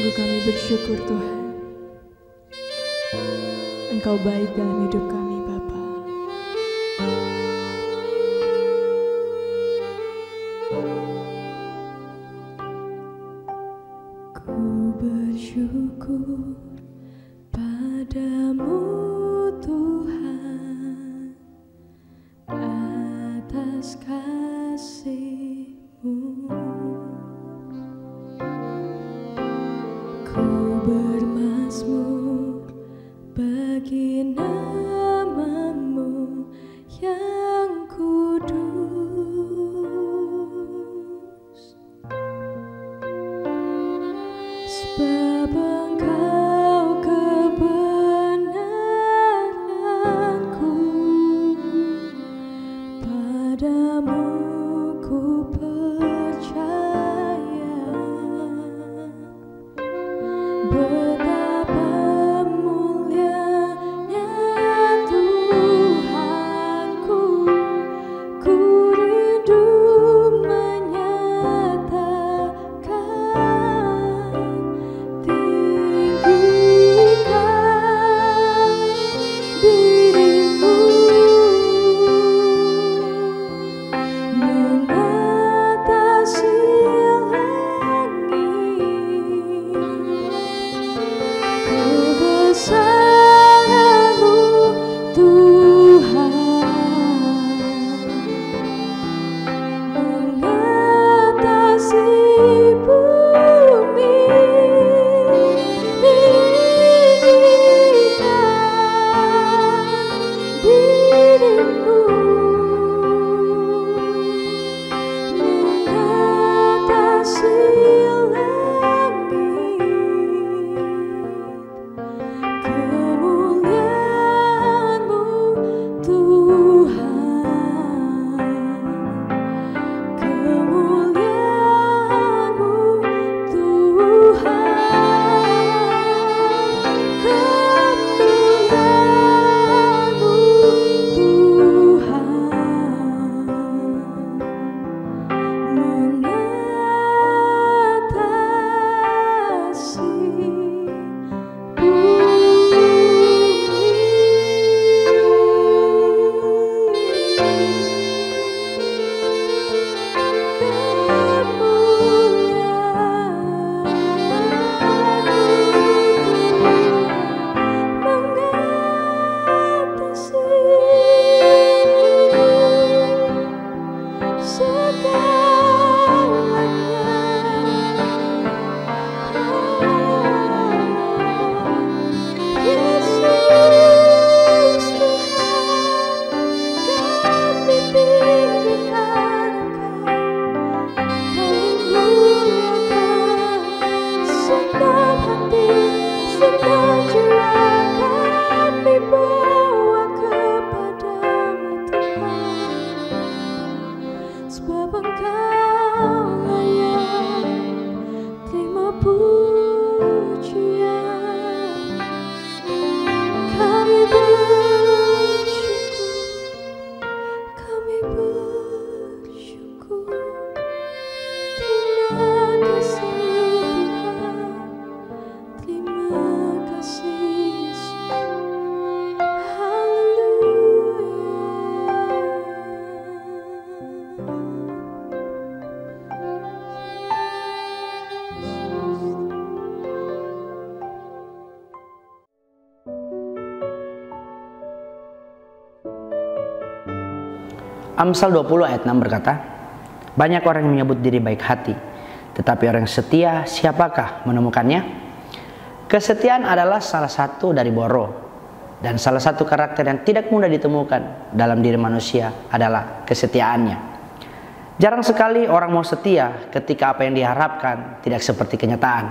Sungguh kami bersyukur Tuhan, Engkau baik dalam hidup kami Bapa. Ku bersyukur padamu Tuhan atas kasih-Mu. Ku bermazmur bagi nama-Mu yang kudus, sebab Engkau kebenaranku, padamu ku percaya. Betapa mulianya Tuhanku, ku rindu menyatakan, tinggikan diri-Mu mengatasi kebesaran-Mu Tuhan, mengatasi bumi. Tinggikan diri-Mu mengatasi kemuliaan-Mu Tuhan, kemuliaan-Mu Tuhan, kemuliaan-Mu Tuhan, mengatasi sebab Engkau layak terima pujian. Kami bersyukur, terima kasih Tuhan, terima kasih Yesus. Amsal 20 ayat 6 berkata, banyak orang yang menyebut diri baik hati, tetapi orang yang setia siapakah menemukannya? Kesetiaan adalah salah satu dari boro, dan salah satu karakter yang tidak mudah ditemukan dalam diri manusia adalah kesetiaannya. Jarang sekali orang mau setia ketika apa yang diharapkan tidak seperti kenyataan.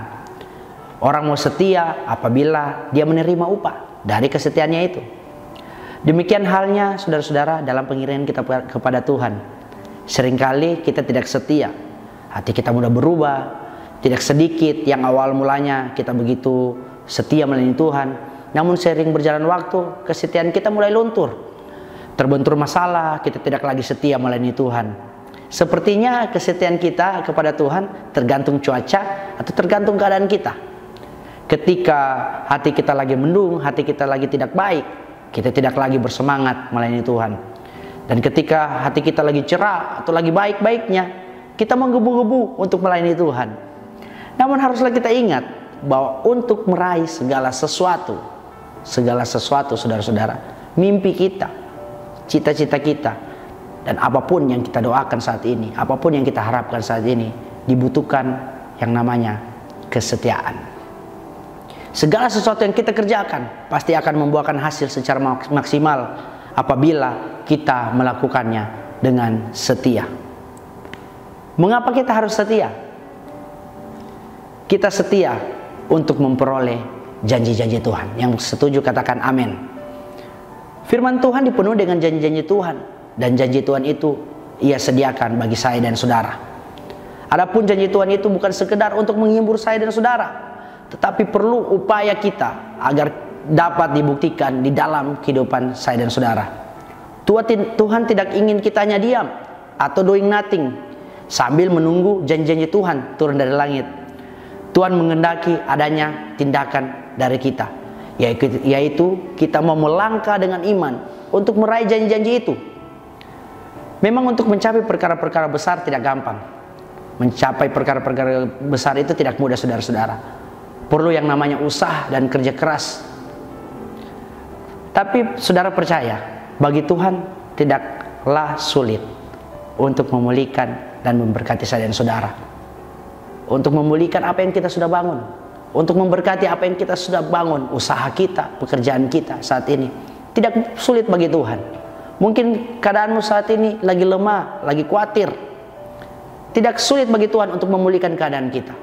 Orang mau setia apabila dia menerima upah dari kesetiaannya itu. Demikian halnya saudara-saudara dalam pengiringan kita kepada Tuhan. Seringkali kita tidak setia, hati kita mudah berubah. Tidak sedikit yang awal mulanya kita begitu setia melayani Tuhan, namun sering berjalan waktu kesetiaan kita mulai luntur. Terbentur masalah, kita tidak lagi setia melayani Tuhan. Sepertinya kesetiaan kita kepada Tuhan tergantung cuaca atau tergantung keadaan kita. Ketika hati kita lagi mendung, hati kita lagi tidak baik, kita tidak lagi bersemangat melayani Tuhan. Dan ketika hati kita lagi cerah atau lagi baik-baiknya, kita menggebu-gebu untuk melayani Tuhan. Namun haruslah kita ingat bahwa untuk meraih segala sesuatu, saudara-saudara, mimpi kita, cita-cita kita, dan apapun yang kita doakan saat ini, apapun yang kita harapkan saat ini, dibutuhkan yang namanya kesetiaan. Segala sesuatu yang kita kerjakan pasti akan membuahkan hasil secara maksimal apabila kita melakukannya dengan setia. Mengapa kita harus setia? Kita setia untuk memperoleh janji-janji Tuhan. Yang setuju katakan amin. Firman Tuhan dipenuhi dengan janji-janji Tuhan, dan janji Tuhan itu Ia sediakan bagi saya dan saudara. Adapun janji Tuhan itu bukan sekedar untuk menghibur saya dan saudara, tetapi perlu upaya kita agar dapat dibuktikan di dalam kehidupan saya dan saudara. Tuhan tidak ingin kita hanya diam atau doing nothing sambil menunggu janji-janji Tuhan turun dari langit. Tuhan menghendaki adanya tindakan dari kita, yaitu kita mau melangkah dengan iman untuk meraih janji-janji itu. Memang untuk mencapai perkara-perkara besar tidak gampang. Mencapai perkara-perkara besar itu tidak mudah, saudara-saudara. Perlu yang namanya usaha dan kerja keras. Tapi saudara percaya, bagi Tuhan tidaklah sulit untuk memulihkan dan memberkati saya dan saudara. Untuk memulihkan apa yang kita sudah bangun, untuk memberkati apa yang kita sudah bangun, usaha kita, pekerjaan kita saat ini. Tidak sulit bagi Tuhan. Mungkin keadaanmu saat ini lagi lemah, lagi khawatir. Tidak sulit bagi Tuhan untuk memulihkan keadaan kita.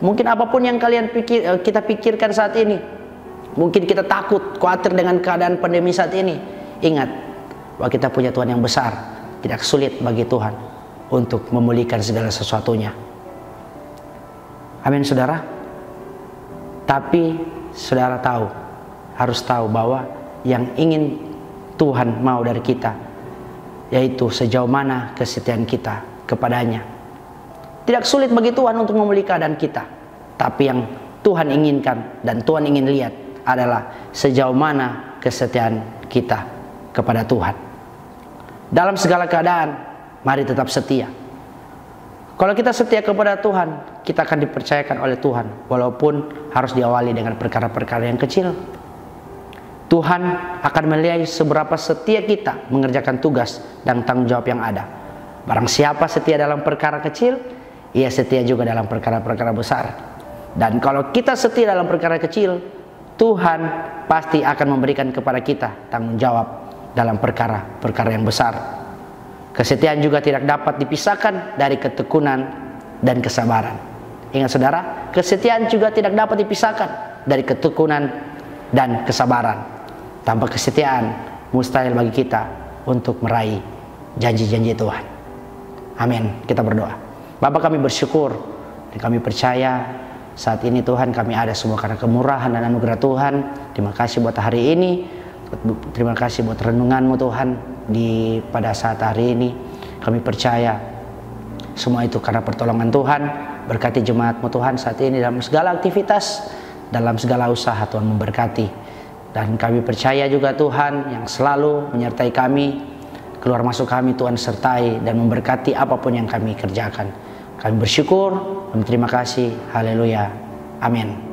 Mungkin apapun yang kita pikirkan saat ini, mungkin kita takut, khawatir dengan keadaan pandemi saat ini. Ingat bahwa kita punya Tuhan yang besar. Tidak sulit bagi Tuhan untuk memulihkan segala sesuatunya. Amin, saudara. Tapi saudara harus tahu bahwa yang ingin Tuhan mau dari kita, yaitu sejauh mana kesetiaan kita kepadanya. Tidak sulit bagi Tuhan untuk memulihkan keadaan kita, tapi yang Tuhan inginkan dan Tuhan ingin lihat adalah sejauh mana kesetiaan kita kepada Tuhan. Dalam segala keadaan, mari tetap setia. Kalau kita setia kepada Tuhan, kita akan dipercayakan oleh Tuhan, walaupun harus diawali dengan perkara-perkara yang kecil. Tuhan akan melihat seberapa setia kita mengerjakan tugas dan tanggung jawab yang ada. Barang siapa setia dalam perkara kecil, Ia setia juga dalam perkara-perkara besar. Dan kalau kita setia dalam perkara kecil, Tuhan pasti akan memberikan kepada kita tanggung jawab dalam perkara-perkara yang besar. Kesetiaan juga tidak dapat dipisahkan dari ketekunan dan kesabaran. Ingat saudara, kesetiaan juga tidak dapat dipisahkan dari ketekunan dan kesabaran. Tanpa kesetiaan, mustahil bagi kita untuk meraih janji-janji Tuhan. Amin. Kita berdoa. Bapa, kami bersyukur dan kami percaya saat ini Tuhan kami ada semua karena kemurahan dan anugerah Tuhan. Terima kasih buat hari ini. Terima kasih buat renungan-Mu Tuhan pada saat hari ini. Kami percaya semua itu karena pertolongan Tuhan. Berkati jemaat-Mu Tuhan saat ini dalam segala aktivitas, dalam segala usaha Tuhan memberkati. Dan kami percaya juga Tuhan yang selalu menyertai kami, keluar masuk kami Tuhan sertai dan memberkati apapun yang kami kerjakan. Kami bersyukur dan terima kasih. Haleluya. Amin.